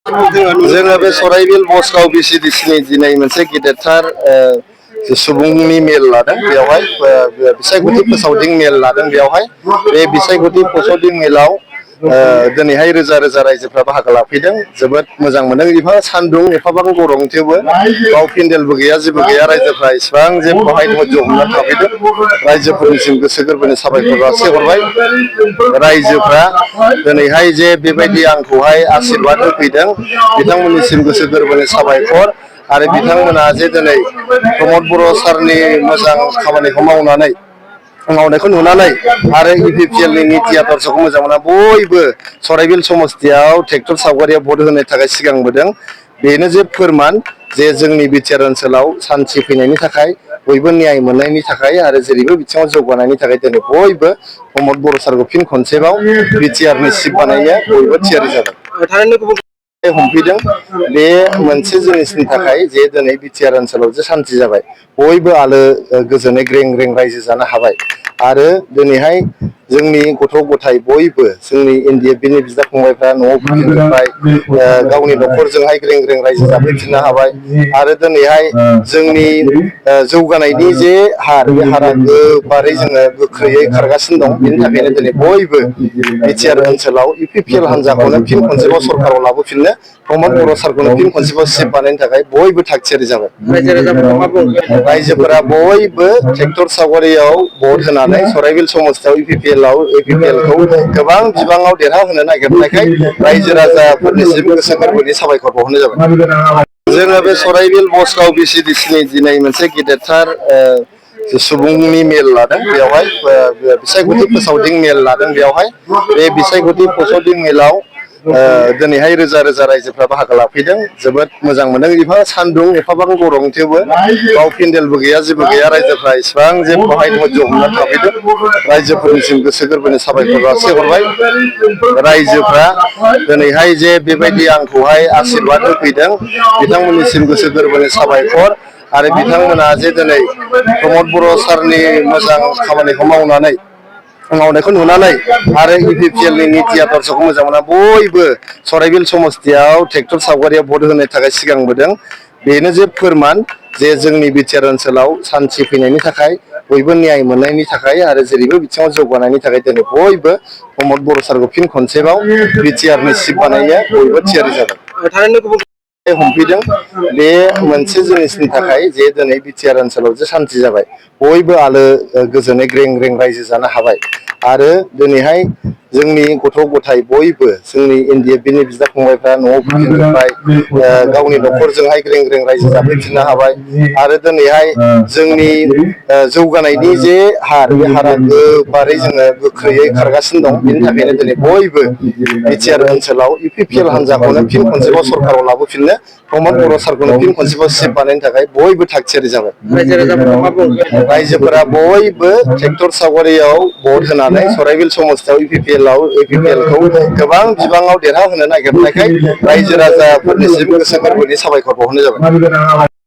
जोङो बे सराइबिल बसगाव बिसिडिसिनि दिनै मोनसे गेदेरथार सुबुंनि मेल लादों बेवहाय बिसायख'थि फोसावदिं मेल लादों बेवहाय बे बिसायख'थि फोसावदिं मेलाव दिनैहाय रोजा रोजा रायजोफ्रा बाहागो लाफैदों जोबोद मोजां मोनदों एफा सान्दुं एफाबां गरम थेवबो बाव पेन्डेलबो गैया जेबो गैया रायजोफ्रा इसिबां जे बहाय धैर्य हमनानै थाफैदों रायजोफोरनिसिम गोसो गोरबोनि साबायखर जासिहरबाय रायजोफ्रा दिनैहाय जे बेबायदि आंखौहाय आशीर्बाद होफैदों बिथांमोननिसिम गोसो गोरबोनि साबायखर आरो बिथांमोना जे दिनै प्रमद बर' सारनि मोजां खामानिखौ मावनायखौ नुनानै आरो इउपिपिएलनि निति आदर्शखौ मोजां मोना बयबो सराइबिल समस्तियाव ट्रेक्टर सावगारियाव भट होनो थाखाय सिगांबोदों बेनो जे फोरमान जे जोंनि बिटिआर ओनसोलाव सान्थि फैनायनि थाखाय बयबो न्याय मोननायनि थाखाय आरो जेरैबो बिथिङाव जौगानायनि थाखाय दिनै बयबो प्रमद बर' सारखौ फिन खनसेबाव बिटिआरनि चिफ बानायनो बयबो थियारि जादों हमफैदों बे मोनसे जिनिसनि थाखाय जे दिनै बिटिआर ओनसोलाव जे सान्थि जाबाय बयबो आलो गोजोनै ग्रें ग्रें रायजो जानो हाबाय आरो दिनैहाय जोंनि गथ' गथाय बयबो जोंनि एनडिएफबिनि बिदा फंबायफ्रा न'आव फैफिनजोब्बाय गावनि न'खरजोंहाय ग्रें ग्रें रायजो जाफैफिननो हाबाय आरो दिनैहाय जोंनि जौगानायनि जे हार बे हारा गोबारै जोङो गोख्रैयै खारगासिनो दं बेनि थाखायनो दिनै बयबो बिटिआर ओनसोलाव इउपिपिएल हान्जाखौनो फिन खनसेबाव सरकाराव लाबोफिननो प्रमद बर' सारखौनो फिन खनसेबाव चिफ बानायनो थाखाय बयबो थागथियारि जाबाय रायजोफोरा बयबो ट्रेक्टर सावगारियाव भट होनानै सराइबिल समस्तियाव इउपिपिएलखौ गोबां बिबाङाव देरहाहोनो नागिरनायखाय रायजो राजाफोरनिसिम गोसो गोरबोनि साबायखर बावहरनाय जाबाय जोङो बे सराइबिल बसगाव बिसिडिसिनि दिनै मोनसे गेदेरथार सुबुंनि मेल लादों बेवहाय बिसायख'थि फोसावदिं मेल लादों बेवहाय बे बिसायख'थि फोसावदिं मेलाव दिनैहाय रोजा रोजा रायजोफ्रा बाहागो लाफैदों जोबोद मोजां मोनदों एफा सान्दुं एफाबां गरम थेवबो बाव पेन्डेलबो गैया जेबो गैया रायजोफ्रा इसिबां जे बहाय धैर्य हमनानै थाफैदों रायजोफोरनिसिम गोसो गोरबोनि साबायखर जासिहरबाय रायजोफ्रा दिनैहाय जे बेबायदि आंखौहाय आशीर्बाद होफैदों बिथांमोननिसिम गोसो गोरबोनि साबायखर आरो बिथांमोना जे दिनै प्रमद बर' सारनि मोजां खामानिखौ मावनायखौ नुनानै आरो इउपिपिएलनि निति आदर्शखौ मोजां मोना बयबो सराइबिल समस्तियाव ट्रेक्टर सावगारियाव भट होनो थाखाय सिगांबोदों बेनो जे फोरमान जे जोंनि बिटिआर ओनसोलाव सान्थि फैनायनि थाखाय बयबो न्याय मोननायनि थाखाय आरो जेरैबो बिथिङाव जौगानायनि थाखाय दिनै बयबो प्रमद बर' सारखौ फिन खनसेबाव बिटिआरनि चिफ बानायनो बयबो थियारि जादों हमफैदों बे मोनसे जिनिसनि थाखाय जे दिनै बिटिआर ओनसोलाव जे सान्थि जाबाय बयबो आलो गोजोनै ग्रें ग्रें रायजो जानो हाबाय आरो दिनैहाय जोंनि गथ' गथाय बयबो जोंनि एनडिएफबिनि बिदा फंबायफ्रा न'आव फैफिनजोब्बाय गावनि न'खरजोंहाय ग्रें ग्रें रायजो जाफैफिननो हाबाय आरो दिनैहाय जोंनि जौगानायनि जे हार बे हारा गोबारै जोङो गोख्रैयै खारगासिनो दं बेनि थाखायनो दिनै बयबो बिटिआर ओनसोलाव इउपिपिएल हान्जाखौनो फिन खनसेबाव सरकाराव लाबोफिननो प्रमद बर' सारखौनो फिन खनसेबाव चिफ बानायनो थाखाय बयबो थागथियारि जाबाय रायजोफोरा बयबो ट्रेक्टर सावगारियाव भट होनानै सराइबिल समस्तियाव इउपिपिएलखौ गोबां बिबाङाव देरहाहोनो नागिरनायखाय रायजो राजाफोरनिसिम गोसो गोरबोनि साबायखर बावहरनाय जाबाय